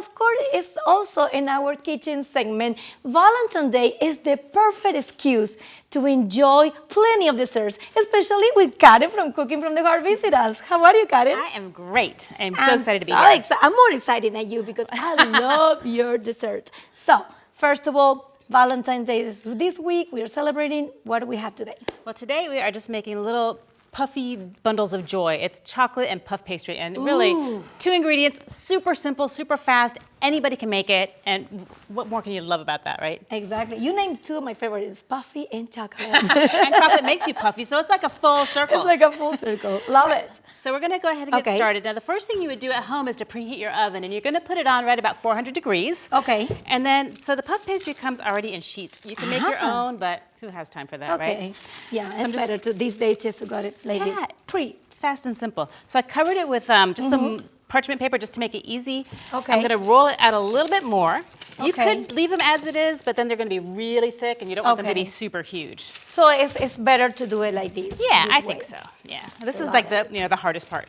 of course, it's also in our kitchen segment. Valentine's Day is the perfect excuse to enjoy plenty of desserts, especially with Karen from Cooking from the Heart visit us. How are you, Karen? I am great. I'm so excited to be here. I'm more excited than you because I love your dessert. So, first of all, Valentine's Day is this week. We are celebrating. What do we have today? Well, today we are just making little puffy bundles of joy. It's chocolate and puff pastry, and really 2 ingredients, super simple, super fast. Anybody can make it, and what more can you love about that, right? Exactly. You named 2 of my favorites, puffy and chocolate. And chocolate makes you puffy, so it's like a full circle. It's like a full circle. Love it. So we're gonna go ahead and get started. Now the first thing you would do at home is to preheat your oven, and you're gonna put it on right about 400 degrees. Okay. And then, so the puff pastry comes already in sheets. You can make your own, but who has time for that, right? Yeah, it's better to these days just to got it like this. Pretty fast and simple. So I covered it with just some parchment paper just to make it easy. Okay. I'm gonna roll it out a little bit more. You could leave them as it is, but then they're gonna be really thick and you don't want them to be super huge. So it's better to do it like this. Yeah, I think so. Yeah. This is like the hardest part.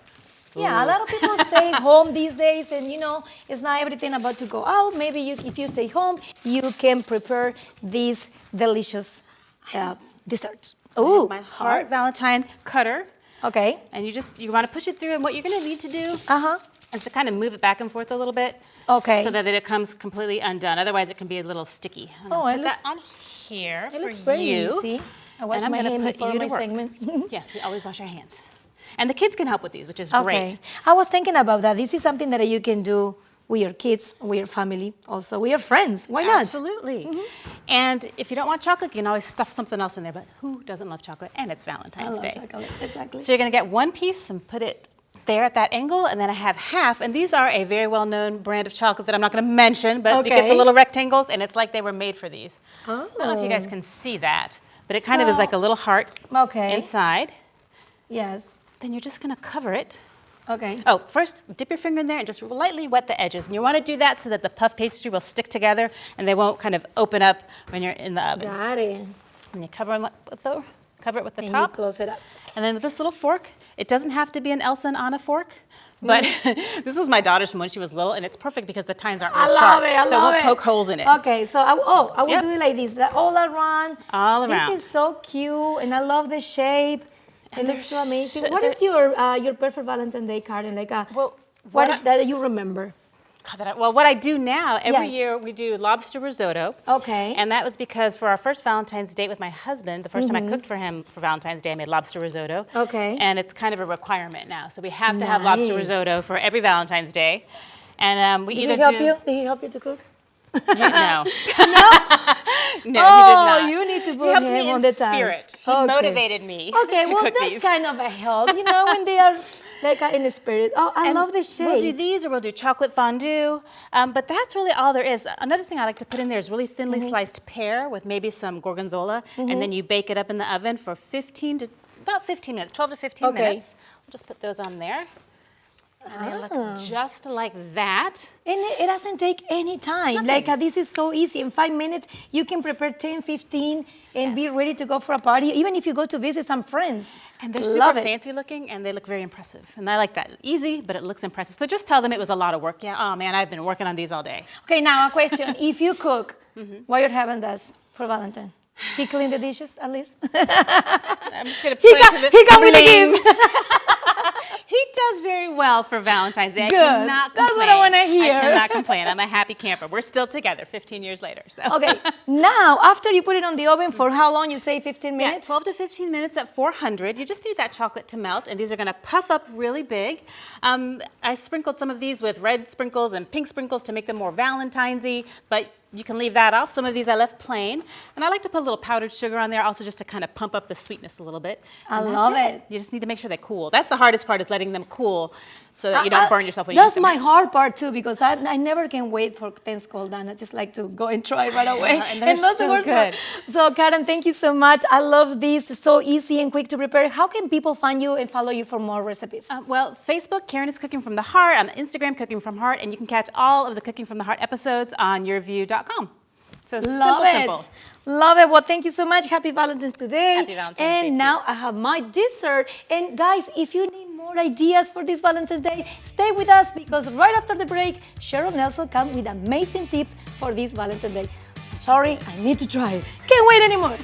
Yeah, a lot of people stay home these days, and it's not everything about to go out. Maybe if you stay home, you can prepare these delicious desserts. Oh, my heart Valentine cutter. Okay. And you want to push it through, and what you're going to need to do is to kind of move it back and forth a little bit. Okay. So that it comes completely undone. Otherwise, it can be a little sticky. It looks that on here it for looks very you. easy. I wash my hands before my segment. Yes, we always wash our hands. And the kids can help with these, which is great. I was thinking about that. This is something that you can do with your kids, with your family, also with your friends. Why not? Absolutely. And if you don't want chocolate, you can always stuff something else in there. But who doesn't love chocolate? And it's Valentine's Day. I love chocolate, exactly. So you're going to get 1 piece and put it there at that angle, and then I have half. And these are a very well-known brand of chocolate that I'm not going to mention, but you get the little rectangles, and it's like they were made for these. I don't know if you guys can see that, but it kind of is like a little heart inside. Yes. Then you're just going to cover it. Okay. Oh, first, dip your finger in there and just lightly wet the edges. And you want to do that so that the puff pastry will stick together and they won't kind of open up when you're in the oven. Got it. And you cover it with the top. And you close it up. And then with this little fork, it doesn't have to be an Elsa and Anna fork, but this was my daughter's from when she was little, and it's perfect because the tines aren't real sharp. So it won't poke holes in it. Okay, so I will do it like this, all around. All around. This is so cute, and I love the shape. It looks so amazing. What is your perfect Valentine's Day card? And what is that you remember? Well, what I do now, every year we do lobster risotto. Okay. And that was because for our first Valentine's date with my husband, the first time I cooked for him for Valentine's Day, I made lobster risotto. Okay. And it's kind of a requirement now. So we have to have lobster risotto for every Valentine's Day. And we either do... Did he help you to cook? No. No? No, he did not. You need to put him on the spirit. He motivated me to cook that's kind of a help, when they are like in the spirit. Oh, I love the shape. We'll do these or we'll do chocolate fondue. But that's really all there is. Another thing I like to put in there is really thinly sliced pear with maybe some gorgonzola. And then you bake it up in the oven for about 15 minutes, 12 to 15 minutes. We'll just put those on there. And they look just like that. And it doesn't take any time. This is so easy. In 5 minutes, you can prepare 10, 15, and be ready to go for a party, even if you go to visit some friends. And they're super fancy looking, and they look very impressive. And I like that. Easy, but it looks impressive. So just tell them it was a lot of work. Yeah, oh man, I've been working on these all day. Okay, now a question. If you cook, what your husband does for Valentine? He clean the dishes, at least? I'm just going to put it to the... He come with a gift. He does very well for Valentine's Day. Good. I cannot complain. That's what I want to hear. I cannot complain. I'm a happy camper. We're still together 15 years later. So. Okay. Now, after you put it on the oven, for how long? You say 15 minutes? Yeah, 12 to 15 minutes at 400. You just need that chocolate to melt, and these are going to puff up really big. I sprinkled some of these with red sprinkles and pink sprinkles to make them more Valentine's-y, but you can leave that off. Some of these I left plain. And I like to put a little powdered sugar on there also just to kind of pump up the sweetness a little bit. I love it. You just need to make sure they cool. That's the hardest part, is letting them cool so that you don't burn yourself when you That's eat them. my hard part too, because I never can wait for things cold down. I just like to go and try right away. And they're so good. So Karen, thank you so much. I love this. It's so easy and quick to prepare. How can people find you and follow you for more recipes? Well, Facebook, Karen is Cooking from the Heart. On Instagram, Cooking from Heart. And you can catch all of the Cooking from the Heart episodes on yourview.com. So simple. Love it. Well, thank you so much. Happy Valentine's today. Happy Valentine's Day And now I have my dessert. And guys, if you need more more ideas for this Valentine's Day? Stay with us because right after the break, Cheryl Nelson comes with amazing tips for this Valentine's Day. Sorry, I need to try. Can't wait anymore.